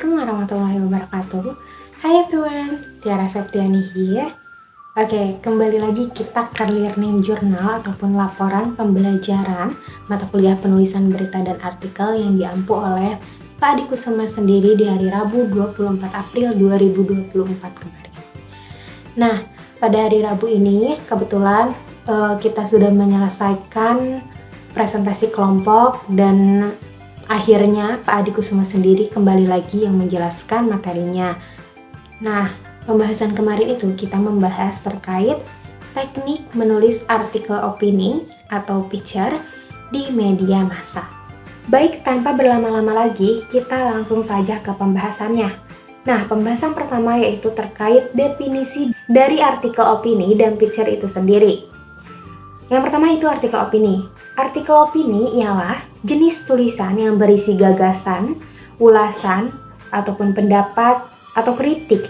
Assalamualaikum warahmatullahi wabarakatuh. Hai everyone, Tiara Septiani here. Oke, kembali lagi kita ke learning journal ataupun laporan pembelajaran mata kuliah penulisan berita dan artikel yang diampu oleh Pak Adi Kusuma sendiri di hari Rabu 24 April 2024 kemarin. Nah, pada hari Rabu ini kebetulan kita sudah menyelesaikan presentasi kelompok dan akhirnya Pak Adi Kusuma sendiri kembali lagi yang menjelaskan materinya. Nah, pembahasan kemarin itu kita membahas terkait teknik menulis artikel opini atau picture di media massa. Baik, tanpa berlama-lama lagi, kita langsung saja ke pembahasannya. Nah, pembahasan pertama yaitu terkait definisi dari artikel opini dan picture itu sendiri. Yang pertama itu artikel opini. Artikel opini ialah jenis tulisan yang berisi gagasan, ulasan, ataupun pendapat atau kritik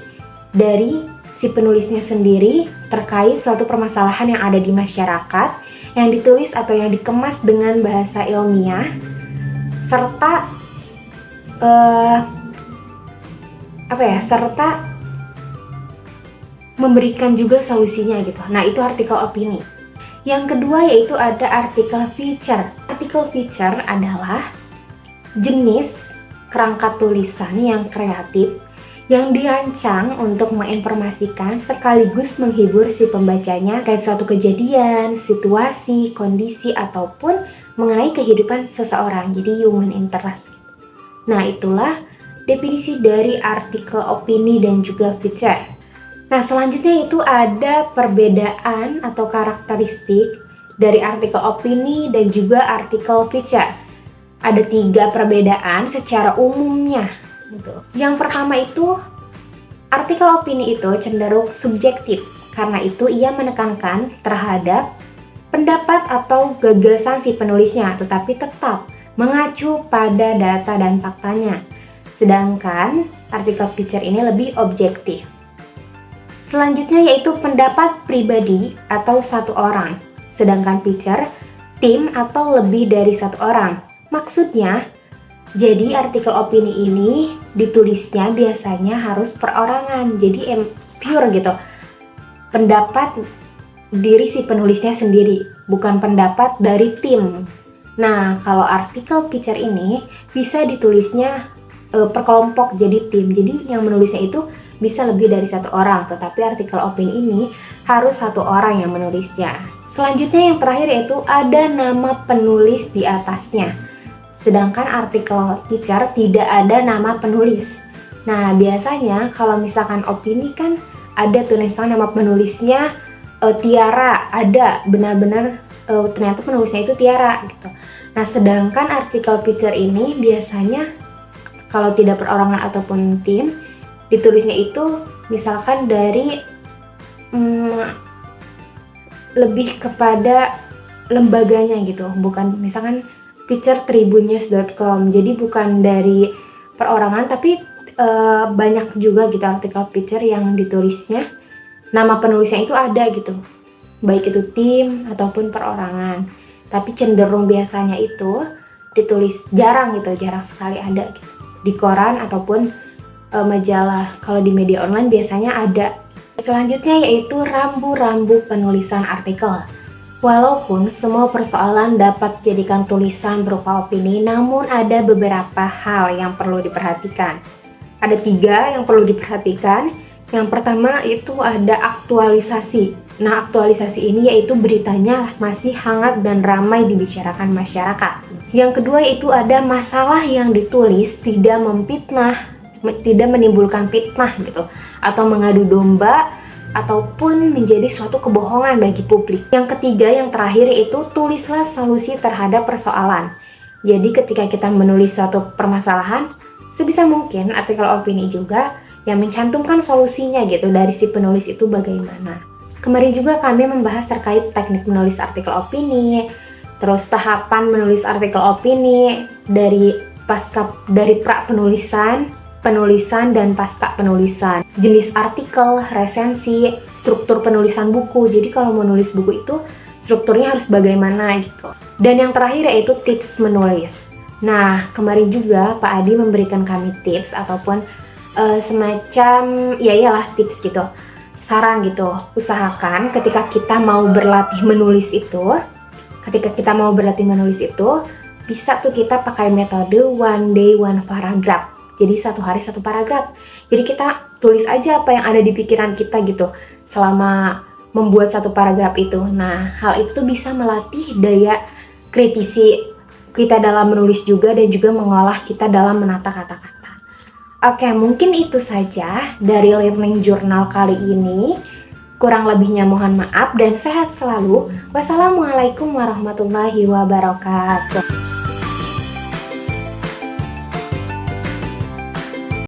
dari si penulisnya sendiri terkait suatu permasalahan yang ada di masyarakat yang ditulis atau yang dikemas dengan bahasa ilmiah serta serta memberikan juga solusinya gitu. Nah, itu artikel opini. Yang kedua yaitu ada artikel feature. Artikel feature adalah jenis kerangka tulisan yang kreatif yang dirancang untuk menginformasikan sekaligus menghibur si pembacanya terkait suatu kejadian, situasi, kondisi, ataupun mengenai kehidupan seseorang. Jadi human interest. Nah, itulah definisi dari artikel opini dan juga feature. Nah, selanjutnya itu ada perbedaan atau karakteristik dari artikel opini dan juga artikel picture. Ada 3 perbedaan secara umumnya. Yang pertama itu, artikel opini itu cenderung subjektif. Karena itu ia menekankan terhadap pendapat atau gagasan si penulisnya, tetapi tetap mengacu pada data dan faktanya. Sedangkan artikel picture ini lebih objektif. Selanjutnya yaitu pendapat pribadi atau satu orang, sedangkan picture, tim atau lebih dari satu orang. Maksudnya, jadi artikel opini ini ditulisnya biasanya harus perorangan, jadi pure gitu. Pendapat diri si penulisnya sendiri, bukan pendapat dari tim. Nah, kalau artikel picture ini bisa ditulisnya per kelompok jadi tim, jadi yang menulisnya itu bisa lebih dari satu orang, tetapi artikel opini ini harus satu orang yang menulisnya. Selanjutnya yang terakhir yaitu ada nama penulis di atasnya. Sedangkan artikel picture tidak ada nama penulis. Nah, biasanya kalau misalkan opini kan ada tuh misalnya nama penulisnya Tiara, ada benar-benar ternyata penulisnya itu Tiara gitu. Nah, sedangkan artikel picture ini biasanya kalau tidak perorangan ataupun tim, ditulisnya itu misalkan dari lebih kepada lembaganya gitu, bukan misalkan picture tribunnews.com, jadi bukan dari perorangan tapi banyak juga gitu artikel picture yang ditulisnya nama penulisnya itu ada gitu, baik itu tim ataupun perorangan, tapi cenderung biasanya itu ditulis jarang sekali ada gitu di koran ataupun majalah. Kalau di media online biasanya ada. Selanjutnya yaitu rambu-rambu penulisan artikel. Walaupun semua persoalan dapat dijadikan tulisan berupa opini, namun ada beberapa hal yang perlu diperhatikan. Ada 3 yang perlu diperhatikan. Yang pertama itu ada aktualisasi. Nah, aktualisasi ini yaitu beritanya masih hangat dan ramai dibicarakan masyarakat. Yang kedua yaitu ada masalah yang ditulis tidak memfitnah, tidak menimbulkan fitnah gitu, atau mengadu domba ataupun menjadi suatu kebohongan bagi publik. Yang ketiga, yang terakhir yaitu tulislah solusi terhadap persoalan. Jadi ketika kita menulis suatu permasalahan, sebisa mungkin artikel opini juga yang mencantumkan solusinya gitu dari si penulis itu bagaimana. Kemarin juga kami membahas terkait teknik menulis artikel opini, terus tahapan menulis artikel opini dari pra penulisan dan pasca penulisan, jenis artikel, resensi, struktur penulisan buku. Jadi kalau menulis buku itu strukturnya harus bagaimana gitu. Dan yang terakhir yaitu tips menulis. Nah, kemarin juga Pak Adi memberikan kami tips ataupun semacam ya iyalah tips gitu. Saran gitu. Usahakan ketika kita mau berlatih menulis itu, bisa tuh kita pakai metode one day one paragraph. Jadi satu hari satu paragraf. Jadi kita tulis aja apa yang ada di pikiran kita gitu selama membuat satu paragraf itu. Nah, hal itu tuh bisa melatih daya kritisi kita dalam menulis juga dan juga mengolah kita dalam menata kata-kata. Oke, mungkin itu saja dari learning journal kali ini. Kurang lebihnya mohon maaf dan sehat selalu. Wassalamualaikum warahmatullahi wabarakatuh.